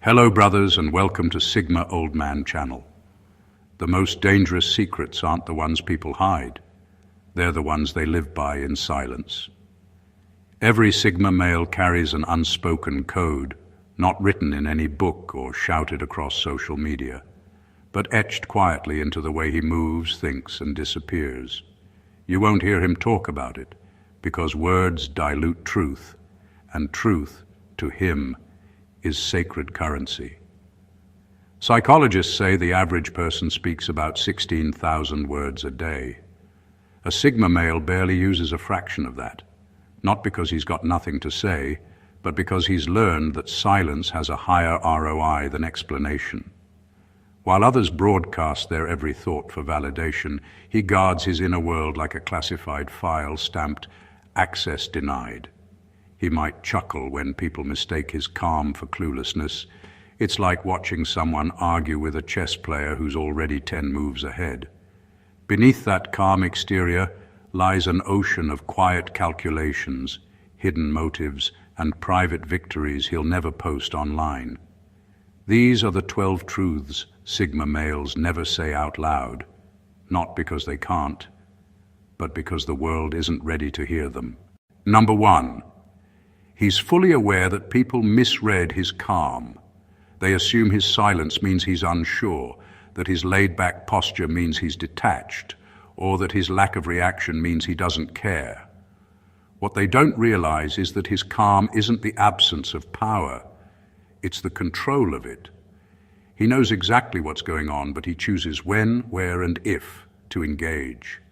Hello brothers and welcome to Sigma Old Man channel. The most dangerous secrets aren't the ones people hide. They're the ones they live by in silence. Every Sigma male carries an unspoken code, not written in any book or shouted across social media, but etched quietly into the way he moves, thinks, and disappears. You won't hear him talk about it, because words dilute truth, and truth, to him, is sacred currency. Psychologists say the average person speaks about 16,000 words a day. A Sigma male barely uses a fraction of that, not because he's got nothing to say, but because he's learned that silence has a higher ROI than explanation. While others broadcast their every thought for validation, he guards his inner world like a classified file stamped "access denied." He might chuckle when people mistake his calm for cluelessness. It's like watching someone argue with a chess player who's already 10 moves ahead. Beneath that calm exterior lies an ocean of quiet calculations, hidden motives, and private victories he'll never post online. These are the 12 truths Sigma males never say out loud, not because they can't, but because the world isn't ready to hear them. Number 1. He's fully aware that people misread his calm. They assume his silence means he's unsure, that his laid-back posture means he's detached, or that his lack of reaction means he doesn't care. What they don't realize is that his calm isn't the absence of power, it's the control of it. He knows exactly what's going on, but he chooses when, where, and if to engage.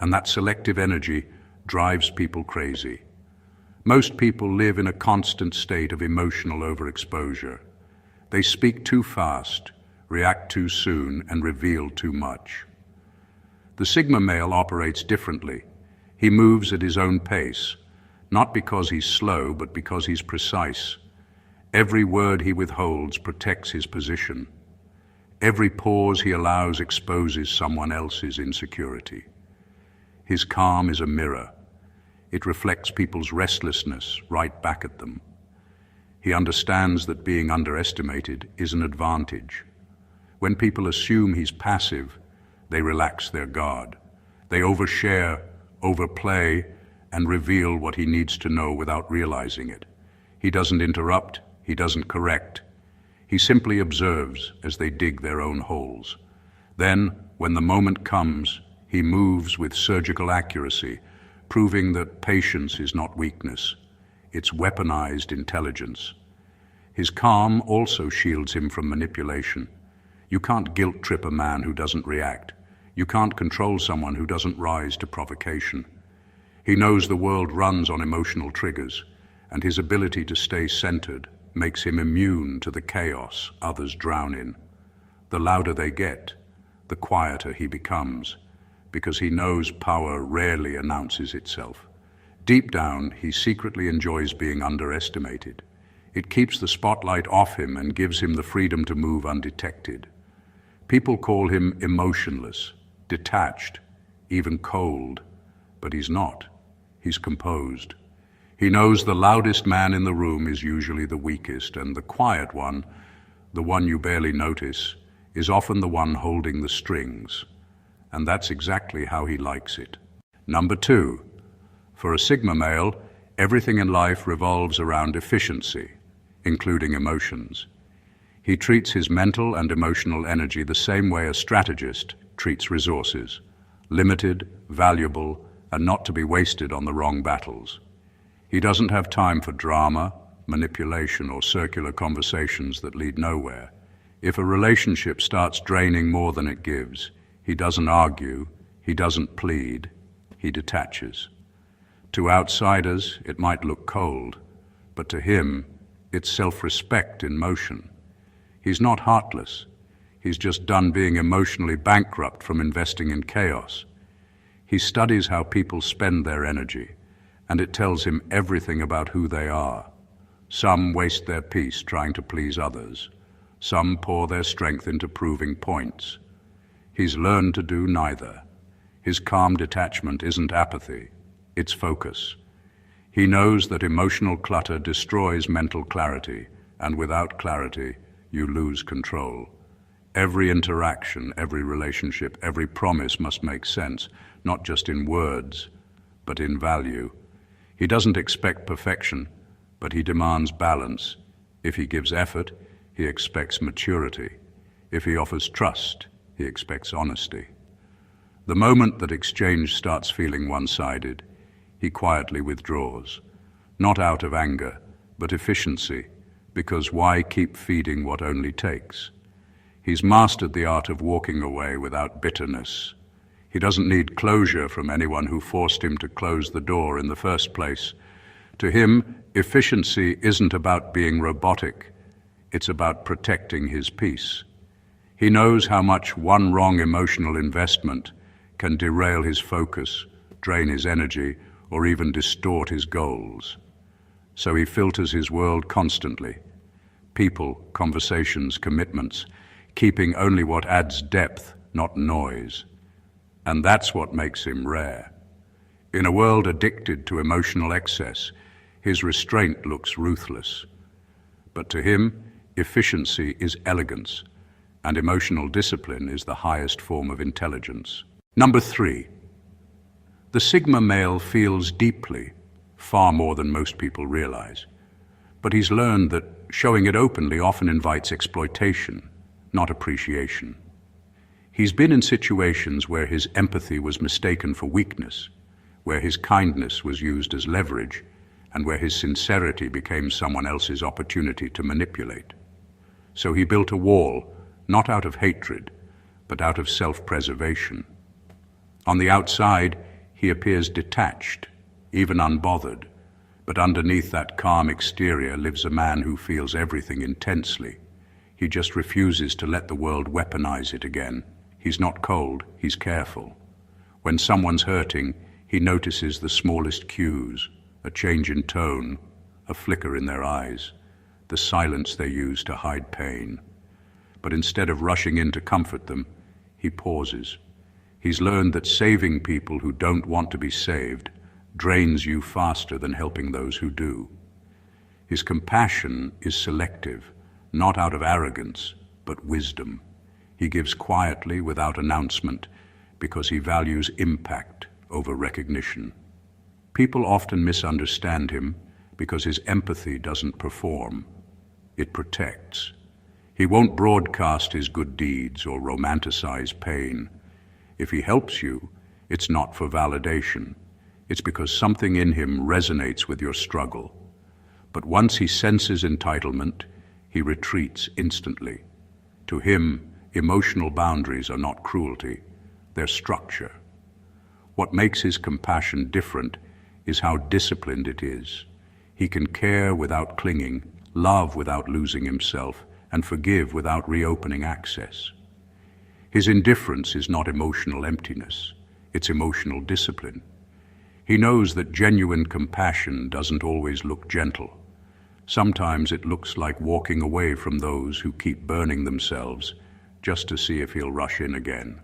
And that selective energy drives people crazy. Most people live in a constant state of emotional overexposure. They speak too fast, react too soon, and reveal too much. The Sigma male operates differently. He moves at his own pace, not because he's slow, but because he's precise. Every word he withholds protects his position. Every pause he allows exposes someone else's insecurity. His calm is a mirror. It reflects people's restlessness right back at them. He understands that being underestimated is an advantage. When people assume he's passive, they relax their guard. They overshare, overplay, and reveal what he needs to know without realizing it. He doesn't interrupt, he doesn't correct. He simply observes as they dig their own holes. Then, when the moment comes, he moves with surgical accuracy, proving that patience is not weakness, it's weaponized intelligence. His calm also shields him from manipulation. You can't guilt-trip a man who doesn't react. You can't control someone who doesn't rise to provocation. He knows the world runs on emotional triggers, and his ability to stay centered makes him immune to the chaos others drown in. The louder they get, the quieter he becomes, because he knows power rarely announces itself. Deep down, he secretly enjoys being underestimated. It keeps the spotlight off him and gives him the freedom to move undetected. People call him emotionless, detached, even cold, but he's not. He's composed. He knows the loudest man in the room is usually the weakest, and the quiet one, the one you barely notice, is often the one holding the strings. And that's exactly how he likes it. Number 2, for a Sigma male, everything in life revolves around efficiency, including emotions. He treats his mental and emotional energy the same way a strategist treats resources, limited, valuable, and not to be wasted on the wrong battles. He doesn't have time for drama, manipulation, or circular conversations that lead nowhere. If a relationship starts draining more than it gives, he doesn't argue, he doesn't plead, he detaches. To outsiders, it might look cold, but to him, it's self-respect in motion. He's not heartless. He's just done being emotionally bankrupt from investing in chaos. He studies how people spend their energy, and it tells him everything about who they are. Some waste their peace trying to please others. Some pour their strength into proving points. He's learned to do neither. His calm detachment isn't apathy, it's focus. He knows that emotional clutter destroys mental clarity, and without clarity, you lose control. Every interaction, every relationship, every promise must make sense, not just in words, but in value. He doesn't expect perfection, but he demands balance. If he gives effort, he expects maturity. If he offers trust, he expects honesty. The moment that exchange starts feeling one-sided, he quietly withdraws, not out of anger, but efficiency, because why keep feeding what only takes? He's mastered the art of walking away without bitterness. He doesn't need closure from anyone who forced him to close the door in the first place. To him, efficiency isn't about being robotic. It's about protecting his peace. He knows how much one wrong emotional investment can derail his focus, drain his energy, or even distort his goals. So he filters his world constantly. People, conversations, commitments, keeping only what adds depth, not noise. And that's what makes him rare. In a world addicted to emotional excess, his restraint looks ruthless. But to him, efficiency is elegance, and emotional discipline is the highest form of intelligence. Number 3. The Sigma male feels deeply, far more than most people realize. But he's learned that showing it openly often invites exploitation, not appreciation. He's been in situations where his empathy was mistaken for weakness, where his kindness was used as leverage, and where his sincerity became someone else's opportunity to manipulate. So he built a wall, not out of hatred, but out of self-preservation. On the outside, he appears detached, even unbothered, but underneath that calm exterior lives a man who feels everything intensely. He just refuses to let the world weaponize it again. He's not cold, he's careful. When someone's hurting, he notices the smallest cues, a change in tone, a flicker in their eyes, the silence they use to hide pain. But instead of rushing in to comfort them, he pauses. He's learned that saving people who don't want to be saved drains you faster than helping those who do. His compassion is selective, not out of arrogance, but wisdom. He gives quietly without announcement because he values impact over recognition. People often misunderstand him because his empathy doesn't perform. It protects. He won't broadcast his good deeds or romanticize pain. If he helps you, it's not for validation. It's because something in him resonates with your struggle. But once he senses entitlement, he retreats instantly. To him, emotional boundaries are not cruelty, they're structure. What makes his compassion different is how disciplined it is. He can care without clinging, love without losing himself, and forgive without reopening access. His indifference is not emotional emptiness, it's emotional discipline. He knows that genuine compassion doesn't always look gentle. Sometimes it looks like walking away from those who keep burning themselves just to see if he'll rush in again.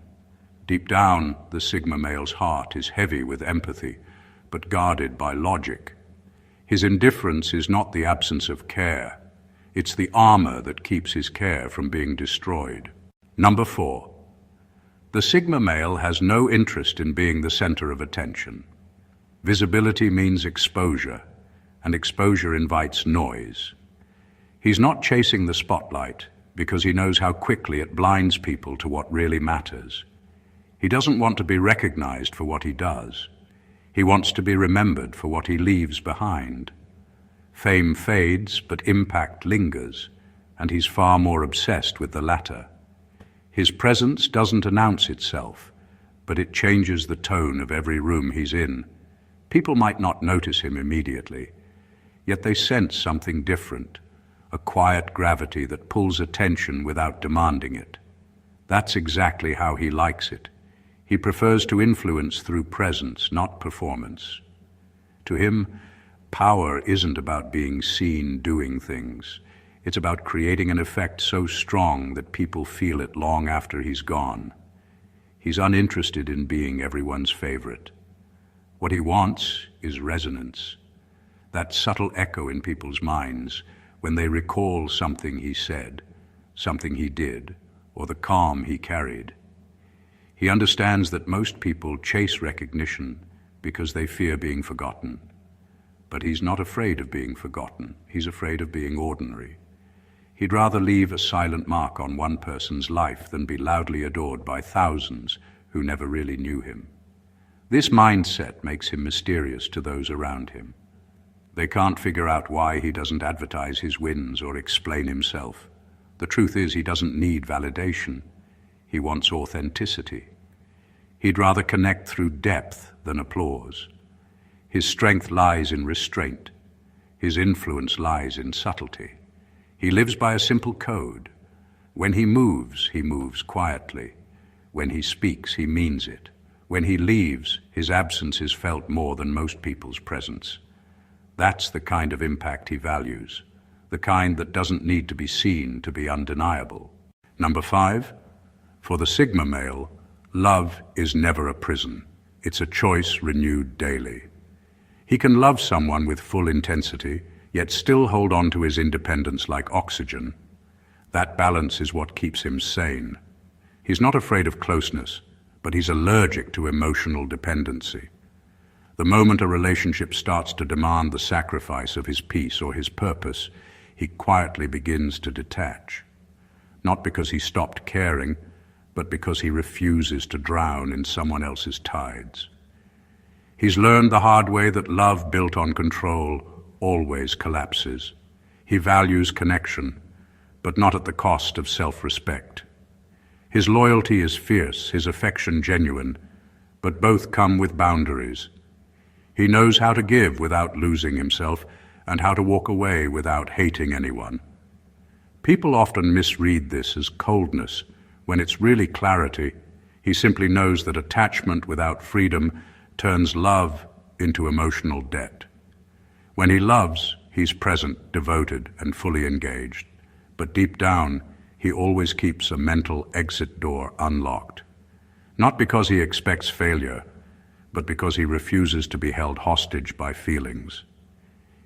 Deep down, the Sigma male's heart is heavy with empathy, but guarded by logic. His indifference is not the absence of care. It's the armor that keeps his care from being destroyed. Number 4. The Sigma male has no interest in being the center of attention. Visibility means exposure, and exposure invites noise. He's not chasing the spotlight because he knows how quickly it blinds people to what really matters. He doesn't want to be recognized for what he does. He wants to be remembered for what he leaves behind. Fame fades, but impact lingers, and he's far more obsessed with the latter. His presence doesn't announce itself, but it changes the tone of every room he's in. People might not notice him immediately, yet they sense something different, a quiet gravity that pulls attention without demanding it. That's exactly how he likes it. He prefers to influence through presence, not performance. To him, power isn't about being seen doing things. It's about creating an effect so strong that people feel it long after he's gone. He's uninterested in being everyone's favorite. What he wants is resonance, that subtle echo in people's minds when they recall something he said, something he did, or the calm he carried. He understands that most people chase recognition because they fear being forgotten. But he's not afraid of being forgotten. He's afraid of being ordinary. He'd rather leave a silent mark on one person's life than be loudly adored by thousands who never really knew him. This mindset makes him mysterious to those around him. They can't figure out why he doesn't advertise his wins or explain himself. The truth is, he doesn't need validation. He wants authenticity. He'd rather connect through depth than applause. His strength lies in restraint. His influence lies in subtlety. He lives by a simple code. When he moves quietly. When he speaks, he means it. When he leaves, his absence is felt more than most people's presence. That's the kind of impact he values, the kind that doesn't need to be seen to be undeniable. Number 5, for the Sigma male, love is never a prison. It's a choice renewed daily. He can love someone with full intensity, yet still hold on to his independence like oxygen. That balance is what keeps him sane. He's not afraid of closeness, but he's allergic to emotional dependency. The moment a relationship starts to demand the sacrifice of his peace or his purpose, he quietly begins to detach. Not because he stopped caring, but because he refuses to drown in someone else's tides. He's learned the hard way that love built on control always collapses. He values connection, but not at the cost of self-respect. His loyalty is fierce, his affection genuine, but both come with boundaries. He knows how to give without losing himself, and how to walk away without hating anyone. People often misread this as coldness, when it's really clarity. He simply knows that attachment without freedom turns love into emotional debt. When he loves, he's present, devoted, and fully engaged. But deep down, he always keeps a mental exit door unlocked. Not because he expects failure, but because he refuses to be held hostage by feelings.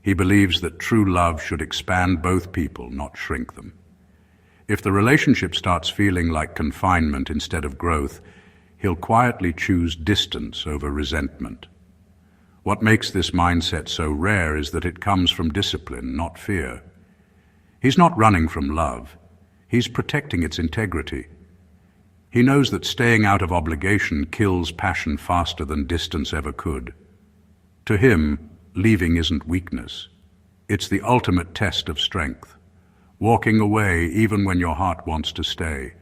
He believes that true love should expand both people, not shrink them. If the relationship starts feeling like confinement instead of growth, he'll quietly choose distance over resentment. What makes this mindset so rare is that it comes from discipline, not fear. He's not running from love. He's protecting its integrity. He knows that staying out of obligation kills passion faster than distance ever could. To him, leaving isn't weakness. It's the ultimate test of strength. Walking away even when your heart wants to stay,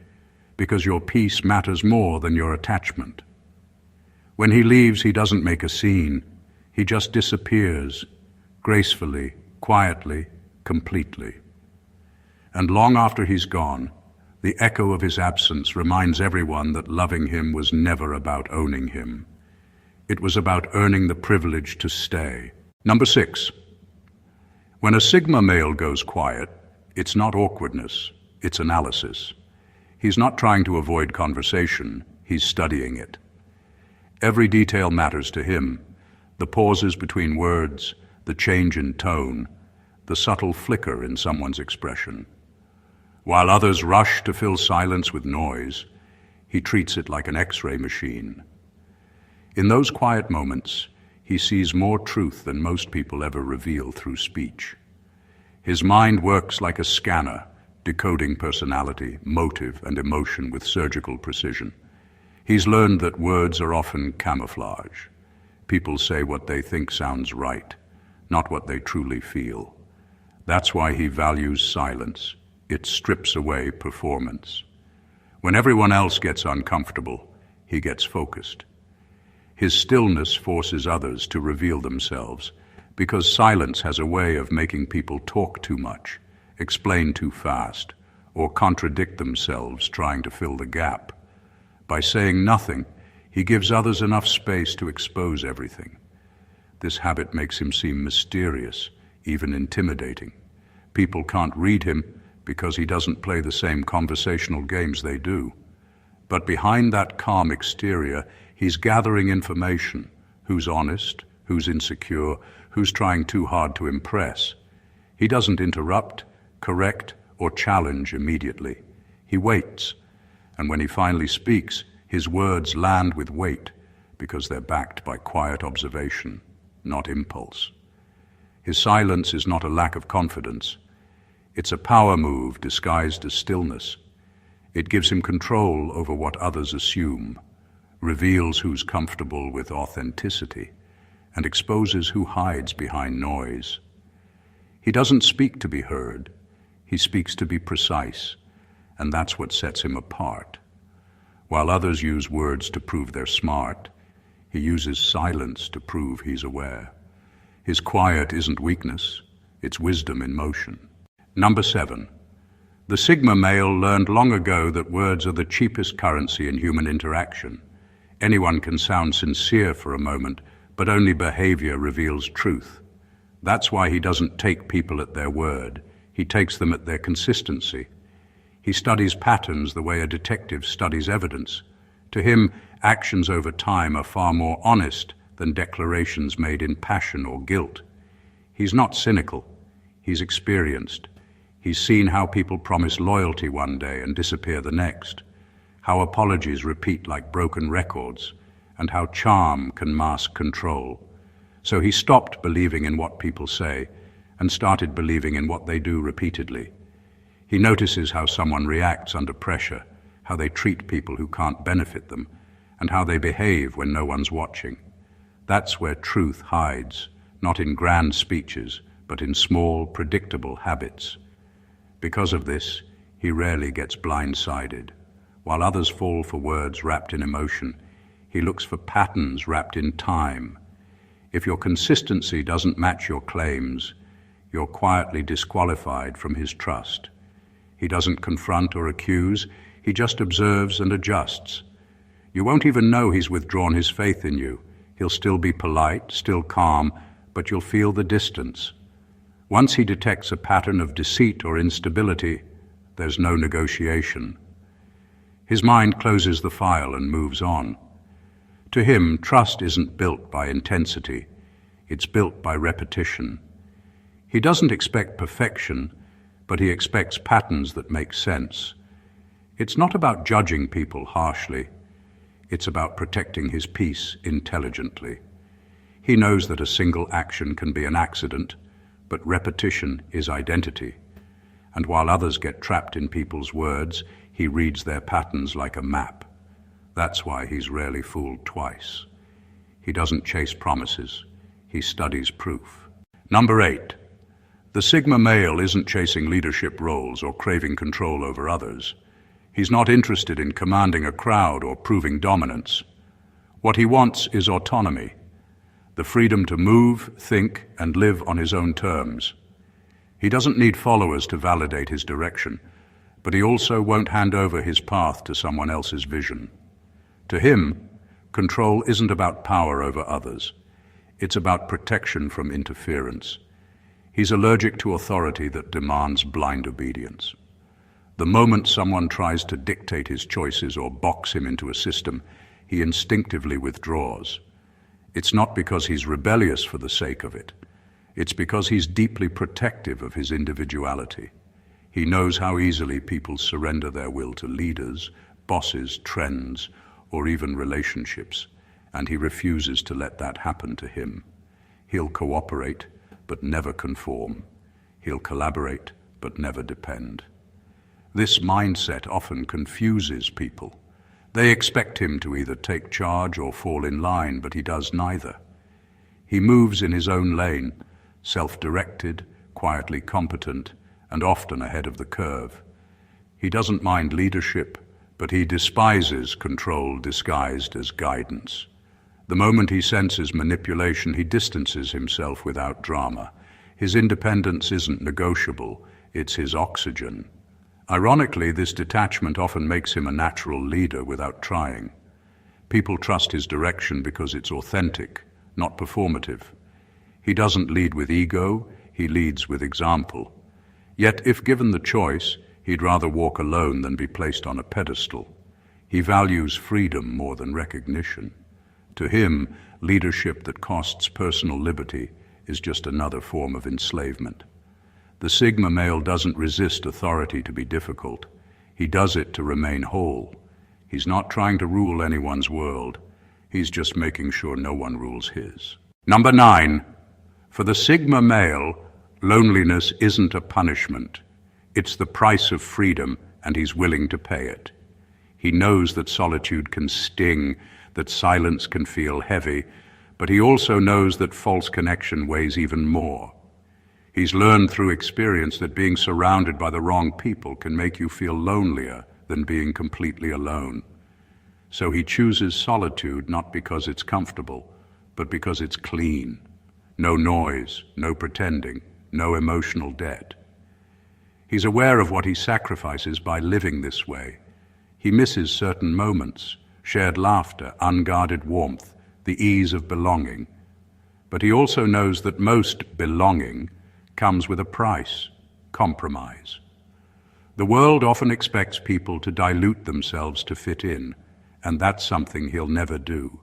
because your peace matters more than your attachment. When he leaves, he doesn't make a scene. He just disappears, gracefully, quietly, completely. And long after he's gone, the echo of his absence reminds everyone that loving him was never about owning him. It was about earning the privilege to stay. Number 6. When a Sigma male goes quiet, it's not awkwardness, it's analysis. He's not trying to avoid conversation, he's studying it. Every detail matters to him. The pauses between words, the change in tone, the subtle flicker in someone's expression. While others rush to fill silence with noise, he treats it like an X-ray machine. In those quiet moments, he sees more truth than most people ever reveal through speech. His mind works like a scanner, decoding personality, motive, and emotion with surgical precision. He's learned that words are often camouflage. People say what they think sounds right, not what they truly feel. That's why he values silence. It strips away performance. When everyone else gets uncomfortable, he gets focused. His stillness forces others to reveal themselves, because silence has a way of making people talk too much, explain too fast, or contradict themselves trying to fill the gap. By saying nothing, he gives others enough space to expose everything. This habit makes him seem mysterious, even intimidating. People can't read him because he doesn't play the same conversational games they do. But behind that calm exterior, he's gathering information. Who's honest, who's insecure, who's trying too hard to impress. He doesn't interrupt, correct, or challenge immediately. He waits, and when he finally speaks, his words land with weight because they're backed by quiet observation, not impulse. His silence is not a lack of confidence. It's a power move disguised as stillness. It gives him control over what others assume, reveals who's comfortable with authenticity, and exposes who hides behind noise. He doesn't speak to be heard. He speaks to be precise, and that's what sets him apart. While others use words to prove they're smart, he uses silence to prove he's aware. His quiet isn't weakness, it's wisdom in motion. Number 7. The Sigma male learned long ago that words are the cheapest currency in human interaction. Anyone can sound sincere for a moment, but only behavior reveals truth. That's why he doesn't take people at their word. He takes them at their consistency. He studies patterns the way a detective studies evidence. To him, actions over time are far more honest than declarations made in passion or guilt. He's not cynical. He's experienced. He's seen how people promise loyalty one day and disappear the next, how apologies repeat like broken records, and how charm can mask control. So he stopped believing in what people say and started believing in what they do repeatedly. He notices how someone reacts under pressure, how they treat people who can't benefit them, and how they behave when no one's watching. That's where truth hides, not in grand speeches, but in small, predictable habits. Because of this, he rarely gets blindsided. While others fall for words wrapped in emotion, he looks for patterns wrapped in time. If your consistency doesn't match your claims, you're quietly disqualified from his trust. He doesn't confront or accuse, he just observes and adjusts. You won't even know he's withdrawn his faith in you. He'll still be polite, still calm, but you'll feel the distance. Once he detects a pattern of deceit or instability, there's no negotiation. His mind closes the file and moves on. To him, trust isn't built by intensity, it's built by repetition. He doesn't expect perfection, but he expects patterns that make sense. It's not about judging people harshly, it's about protecting his peace intelligently. He knows that a single action can be an accident, but repetition is identity. And while others get trapped in people's words, he reads their patterns like a map. That's why he's rarely fooled twice. He doesn't chase promises, he studies proof. Number 8. The Sigma male isn't chasing leadership roles or craving control over others. He's not interested in commanding a crowd or proving dominance. What he wants is autonomy, the freedom to move, think, and live on his own terms. He doesn't need followers to validate his direction, but he also won't hand over his path to someone else's vision. To him, control isn't about power over others. It's about protection from interference. He's allergic to authority that demands blind obedience. The moment someone tries to dictate his choices or box him into a system, he instinctively withdraws. It's not because he's rebellious for the sake of it. It's because he's deeply protective of his individuality. He knows how easily people surrender their will to leaders, bosses, trends, or even relationships, and he refuses to let that happen to him. He'll cooperate, but never conform. He'll collaborate, but never depend. This mindset often confuses people. They expect him to either take charge or fall in line, but he does neither. He moves in his own lane, self-directed, quietly competent, and often ahead of the curve. He doesn't mind leadership, but he despises control disguised as guidance. The moment he senses manipulation, he distances himself without drama. His independence isn't negotiable, it's his oxygen. Ironically, this detachment often makes him a natural leader without trying. People trust his direction because it's authentic, not performative. He doesn't lead with ego, he leads with example. Yet, if given the choice, he'd rather walk alone than be placed on a pedestal. He values freedom more than recognition. To him, leadership that costs personal liberty is just another form of enslavement. The Sigma male doesn't resist authority to be difficult. He does it to remain whole. He's not trying to rule anyone's world. He's just making sure no one rules his. Number 9. For the Sigma male, loneliness isn't a punishment. It's the price of freedom, and he's willing to pay it. He knows that solitude can sting, that silence can feel heavy, but he also knows that false connection weighs even more. He's learned through experience that being surrounded by the wrong people can make you feel lonelier than being completely alone. So he chooses solitude not because it's comfortable, but because it's clean. No noise, no pretending, no emotional debt. He's aware of what he sacrifices by living this way. He misses certain moments, shared laughter, unguarded warmth, the ease of belonging. But he also knows that most belonging comes with a price, compromise. The world often expects people to dilute themselves to fit in, and that's something he'll never do.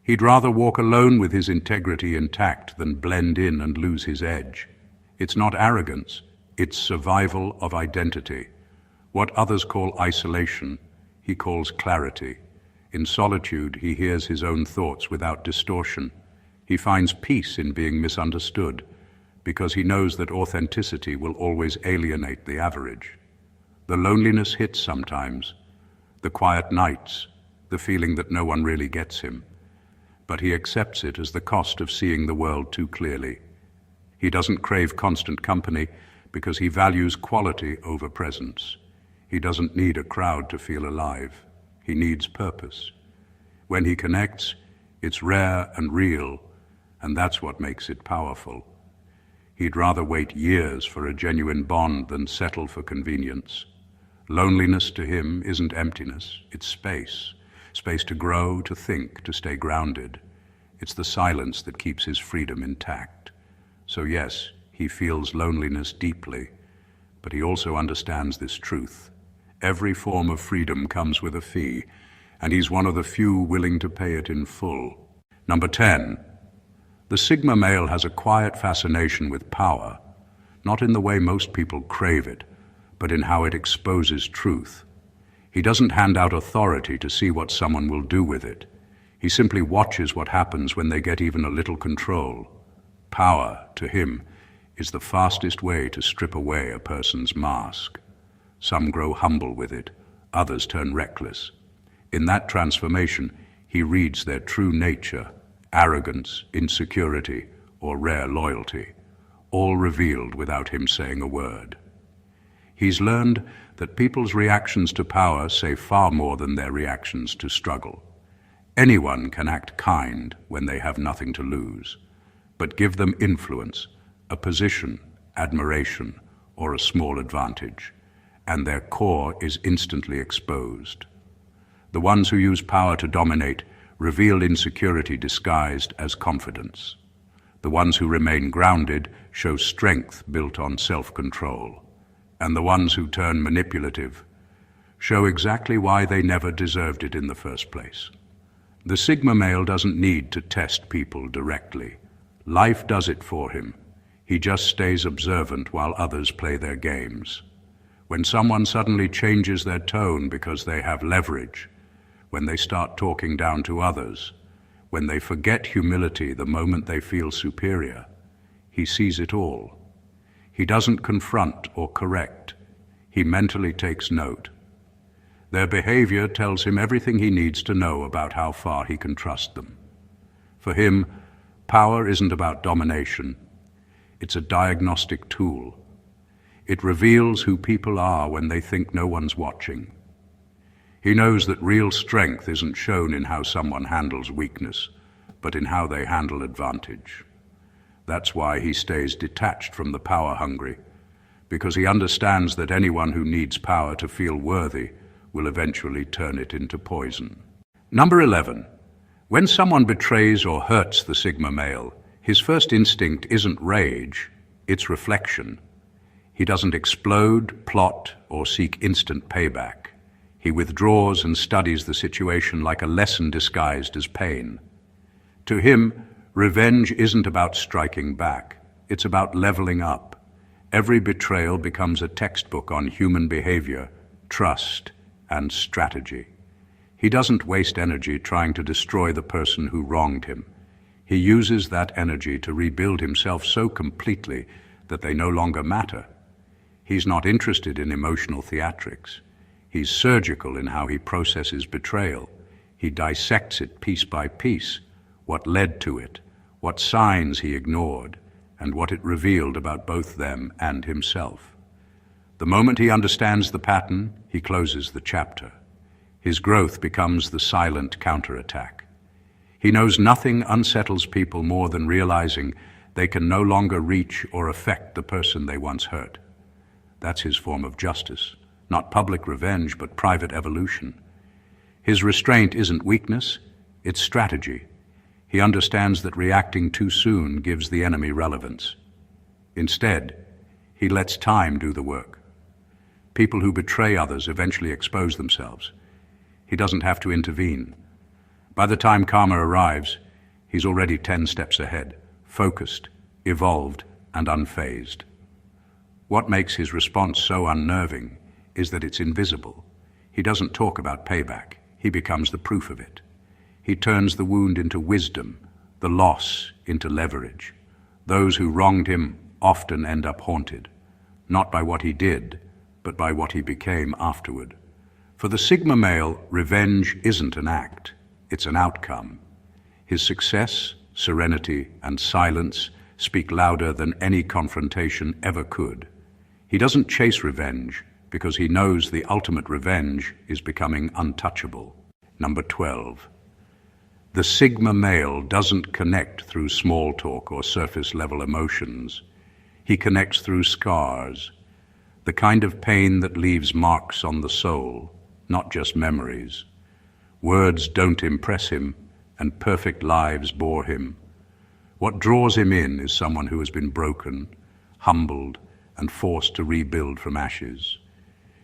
He'd rather walk alone with his integrity intact than blend in and lose his edge. It's not arrogance, it's survival of identity. What others call isolation, he calls clarity. In solitude, he hears his own thoughts without distortion. He finds peace in being misunderstood, because he knows that authenticity will always alienate the average. The loneliness hits sometimes, the quiet nights, the feeling that no one really gets him. But he accepts it as the cost of seeing the world too clearly. He doesn't crave constant company because he values quality over presence. He doesn't need a crowd to feel alive. He needs purpose. When he connects, it's rare and real, and that's what makes it powerful. He'd rather wait years for a genuine bond than settle for convenience. Loneliness to him isn't emptiness, it's space. Space to grow, to think, to stay grounded. It's the silence that keeps his freedom intact. So yes, he feels loneliness deeply, but he also understands this truth. Every form of freedom comes with a fee, and he's one of the few willing to pay it in full. Number 10. The Sigma male has a quiet fascination with power, not in the way most people crave it, but in how it exposes truth. He doesn't hand out authority to see what someone will do with it. He simply watches what happens when they get even a little control. Power, to him, is the fastest way to strip away a person's mask. Some grow humble with it, others turn reckless. In that transformation, he reads their true nature, arrogance, insecurity, or rare loyalty, all revealed without him saying a word. He's learned that people's reactions to power say far more than their reactions to struggle. Anyone can act kind when they have nothing to lose, but give them influence, a position, admiration, or a small advantage, and their core is instantly exposed. The ones who use power to dominate reveal insecurity disguised as confidence. The ones who remain grounded show strength built on self-control. And the ones who turn manipulative show exactly why they never deserved it in the first place. The Sigma male doesn't need to test people directly. Life does it for him. He just stays observant while others play their games. When someone suddenly changes their tone because they have leverage, when they start talking down to others, when they forget humility the moment they feel superior, he sees it all. He doesn't confront or correct. He mentally takes note. Their behavior tells him everything he needs to know about how far he can trust them. For him, power isn't about domination. It's a diagnostic tool. It reveals who people are when they think no one's watching. He knows that real strength isn't shown in how someone handles weakness, but in how they handle advantage. That's why he stays detached from the power-hungry, because he understands that anyone who needs power to feel worthy will eventually turn it into poison. Number 11. When someone betrays or hurts the Sigma male, his first instinct isn't rage, it's reflection. He doesn't explode, plot, or seek instant payback. He withdraws and studies the situation like a lesson disguised as pain. To him, revenge isn't about striking back, it's about leveling up. Every betrayal becomes a textbook on human behavior, trust, and strategy. He doesn't waste energy trying to destroy the person who wronged him. He uses that energy to rebuild himself so completely that they no longer matter. He's not interested in emotional theatrics. He's surgical in how he processes betrayal. He dissects it piece by piece, what led to it, what signs he ignored, and what it revealed about both them and himself. The moment he understands the pattern, he closes the chapter. His growth becomes the silent counterattack. He knows nothing unsettles people more than realizing they can no longer reach or affect the person they once hurt. That's his form of justice, not public revenge, but private evolution. His restraint isn't weakness, it's strategy. He understands that reacting too soon gives the enemy relevance. Instead, he lets time do the work. People who betray others eventually expose themselves. He doesn't have to intervene. By the time karma arrives, he's already 10 steps ahead, focused, evolved, and unfazed. What makes his response so unnerving is that it's invisible. He doesn't talk about payback. He becomes the proof of it. He turns the wound into wisdom, the loss into leverage. Those who wronged him often end up haunted, not by what he did, but by what he became afterward. For the Sigma male, revenge isn't an act, it's an outcome. His success, serenity, and silence speak louder than any confrontation ever could. He doesn't chase revenge because he knows the ultimate revenge is becoming untouchable. Number 12. The Sigma male doesn't connect through small talk or surface-level emotions. He connects through scars, the kind of pain that leaves marks on the soul, not just memories. Words don't impress him, and perfect lives bore him. What draws him in is someone who has been broken, humbled, and forced to rebuild from ashes.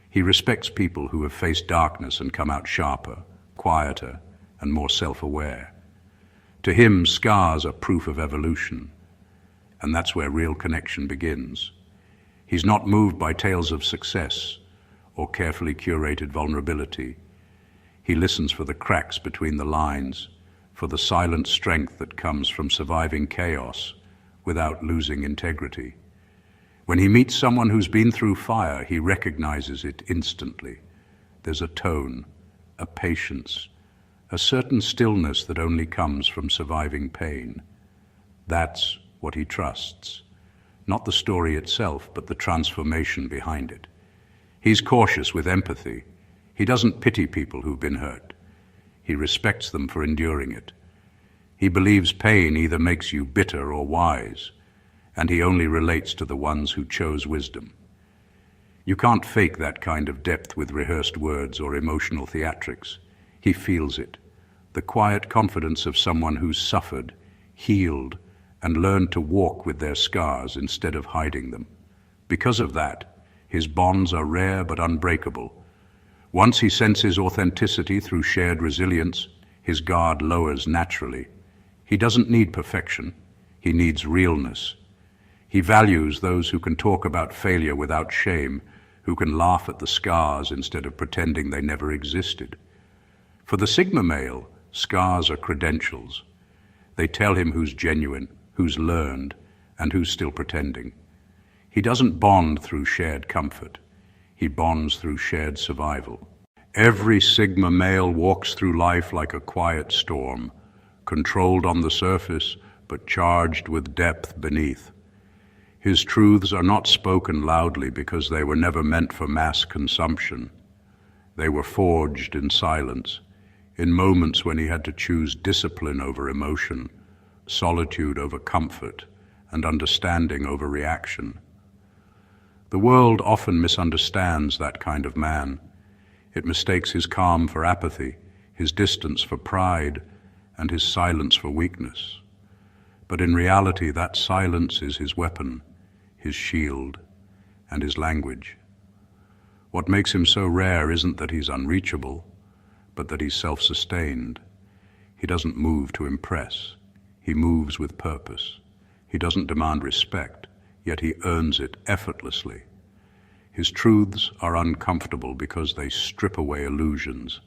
He respects people who have faced darkness and come out sharper, quieter, and more self-aware. To him, scars are proof of evolution, and that's where real connection begins. He's not moved by tales of success or carefully curated vulnerability. He listens for the cracks between the lines, for the silent strength that comes from surviving chaos without losing integrity. When he meets someone who's been through fire, he recognizes it instantly. There's a tone, a patience, a certain stillness that only comes from surviving pain. That's what he trusts. Not the story itself, but the transformation behind it. He's cautious with empathy. He doesn't pity people who've been hurt. He respects them for enduring it. He believes pain either makes you bitter or wise, and he only relates to the ones who chose wisdom. You can't fake that kind of depth with rehearsed words or emotional theatrics. He feels it, the quiet confidence of someone who's suffered, healed, and learned to walk with their scars instead of hiding them. Because of that, his bonds are rare but unbreakable. Once he senses authenticity through shared resilience, his guard lowers naturally. He doesn't need perfection. He needs realness. He values those who can talk about failure without shame, who can laugh at the scars instead of pretending they never existed. For the Sigma male, scars are credentials. They tell him who's genuine, who's learned, and who's still pretending. He doesn't bond through shared comfort. He bonds through shared survival. Every Sigma male walks through life like a quiet storm, controlled on the surface, but charged with depth beneath. His truths are not spoken loudly because they were never meant for mass consumption. They were forged in silence, in moments when he had to choose discipline over emotion, solitude over comfort, and understanding over reaction. The world often misunderstands that kind of man. It mistakes his calm for apathy, his distance for pride, and his silence for weakness. But in reality, that silence is his weapon, his shield, and his language. What makes him so rare isn't that he's unreachable, but that he's self-sustained. He doesn't move to impress. He moves with purpose. He doesn't demand respect, yet he earns it effortlessly. His truths are uncomfortable because they strip away illusions.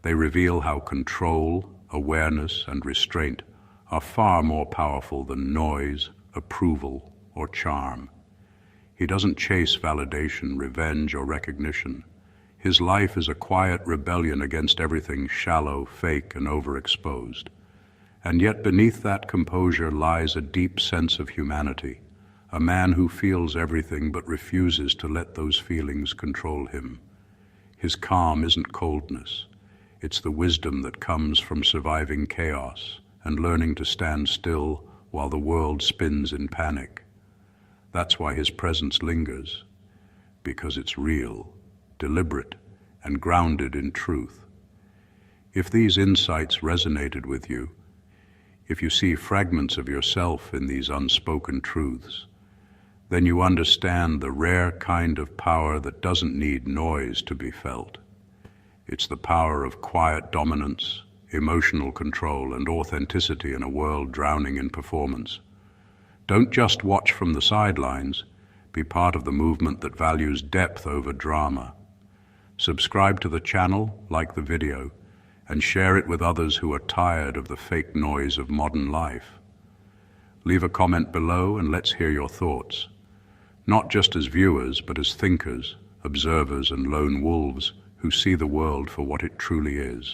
They reveal how control, awareness, and restraint are far more powerful than noise, approval, or charm. He doesn't chase validation, revenge, or recognition. His life is a quiet rebellion against everything shallow, fake, and overexposed. And yet beneath that composure lies a deep sense of humanity, a man who feels everything but refuses to let those feelings control him. His calm isn't coldness. It's the wisdom that comes from surviving chaos and learning to stand still while the world spins in panic. That's why his presence lingers, because it's real, deliberate, and grounded in truth. If these insights resonated with you, if you see fragments of yourself in these unspoken truths, then you understand the rare kind of power that doesn't need noise to be felt. It's the power of quiet dominance, emotional control, and authenticity in a world drowning in performance. Don't just watch from the sidelines, be part of the movement that values depth over drama. Subscribe to the channel, like the video, and share it with others who are tired of the fake noise of modern life. Leave a comment below and let's hear your thoughts, not just as viewers, but as thinkers, observers, and lone wolves who see the world for what it truly is.